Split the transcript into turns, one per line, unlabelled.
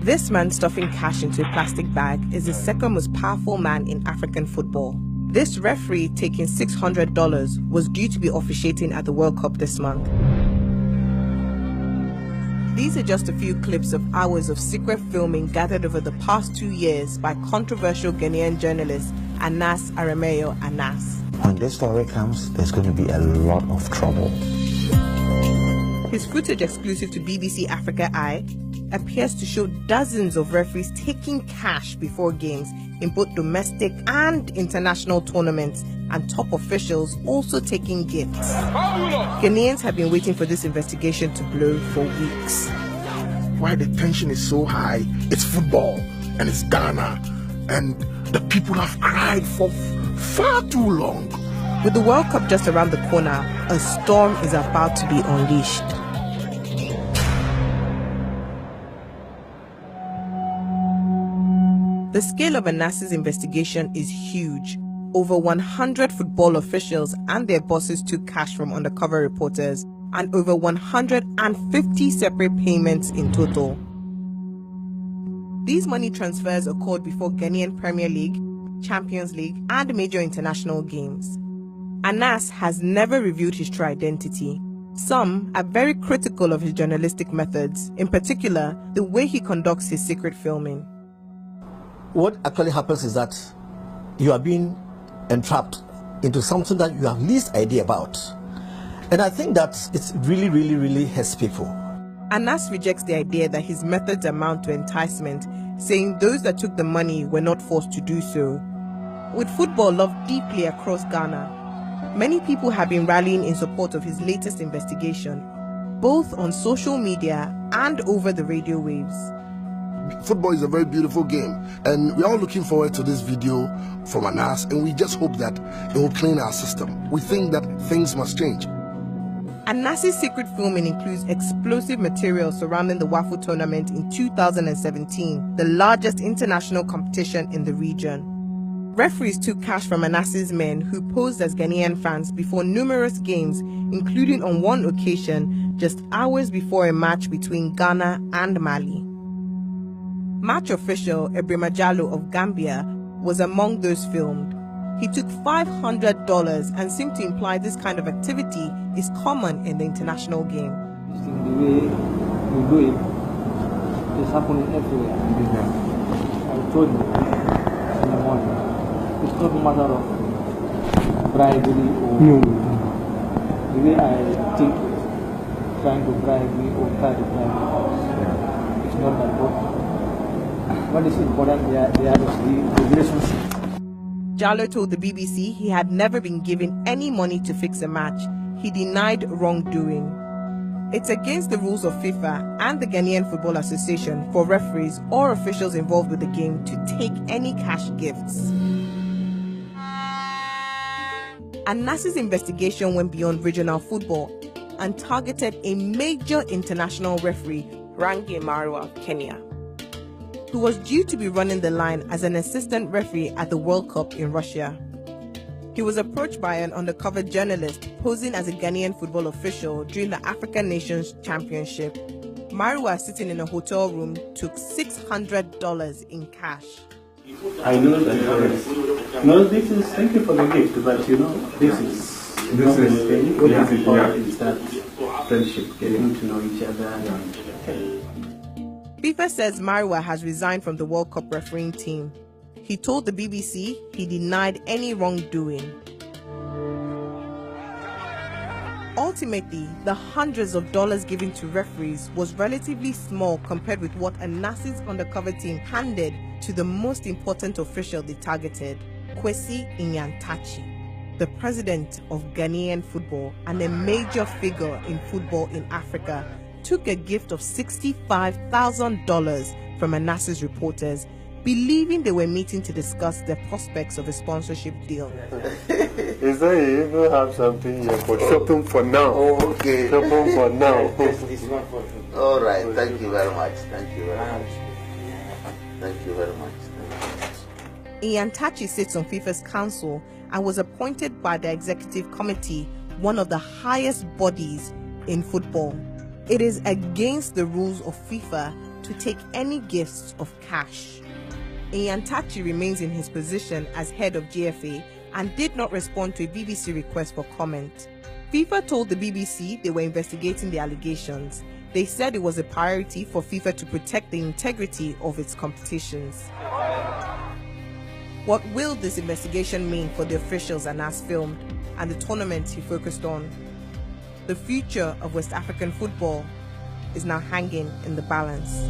This man stuffing cash into a plastic bag is the second most powerful man in African football. This referee taking $600 was due to be officiating at the World Cup this month. These are just a few clips of hours of secret filming gathered over the past 2 years by controversial Ghanaian journalist Aremeyaw Anas.
When this story comes, there's going to be a lot of trouble.
His footage, exclusive to BBC Africa Eye, appears to show dozens of referees taking cash before games in both domestic and international tournaments, and top officials also taking gifts. Ghanaians have been waiting for this investigation to blow for weeks.
Why the tension is so high? It's football and it's Ghana, and the people have cried for far too long.
With the World Cup just around the corner, a storm is about to be unleashed. The scale of Anas's investigation is huge. Over 100 football officials and their bosses took cash from undercover reporters, and over 150 separate payments in total. These money transfers occurred before Ghanaian Premier League, Champions League, and major international games. Anas has never revealed his true identity. Some are very critical of his journalistic methods, in particular, the way he conducts his secret filming.
What actually happens is that you are being entrapped into something that you have least idea about. And I think that it's really hurts people.
Anas rejects the idea that his methods amount to enticement, saying those that took the money were not forced to do so. With football loved deeply across Ghana, many people have been rallying in support of his latest investigation, both on social media and over the radio waves.
Football is a very beautiful game, and we're all looking forward to this video from Anas, and we just hope that it will clean our system. We think that things must change.
Anas's secret filming includes explosive material surrounding the WAFU tournament in 2017, the largest international competition in the region. Referees took cash from Anas's men, who posed as Ghanaian fans before numerous games, including on one occasion just hours before a match between Ghana and Mali. Match official Aremeyaw of Gambia was among those filmed. He took $500 and seemed to imply this kind of activity is common in the international game.
The way you do it is happening everywhere. I told you in the morning, it's not a matter of bribery or the way I think trying to bribe me or try to bribe me. It's not that important. What is important there is the relationship.
Jallo told the BBC he had never been given any money to fix a match. He denied wrongdoing. It's against the rules of FIFA and the Ghanaian Football Association for referees or officials involved with the game to take any cash gifts. Anas's investigation went beyond regional football and targeted a major international referee, Aremeyaw of Kenya, who was due to be running the line as an assistant referee at the World Cup in Russia. He was approached by an undercover journalist posing as a Ghanaian football official during the African Nations Championship. Aremeyaw, sitting in a hotel room, took $600 in cash.
I know that no, this is, thank you for the gift, but you know, this is not anything. What is important is that friendship, getting to know each other.
FIFA says Aremeyaw has resigned from the World Cup refereeing team. He told the BBC he denied any wrongdoing. Ultimately, the hundreds of dollars given to referees was relatively small compared with what Anas's undercover team handed to the most important official they targeted, Kwasi Nyantekyi, the president of Ghanaian football and a major figure in football in Africa, took a gift of $65,000 from Anas's reporters, believing they were meeting to discuss the prospects of a sponsorship deal.
Is that you even have something here for shopping for now?
Oh, okay.
Shopping for now.
All right. Thank you very much. Thank you very much. Thank you very much.
Nyantekyi sits on FIFA's council and was appointed by the executive committee, one of the highest bodies in football. It is against the rules of FIFA to take any gifts of cash. Nyantekyi remains in his position as head of GFA and did not respond to a BBC request for comment. FIFA told the BBC they were investigating the allegations. They said it was a priority for FIFA to protect the integrity of its competitions. What will this investigation mean for the officials Anas filmed and the tournaments he focused on? The future of West African football is now hanging in the balance.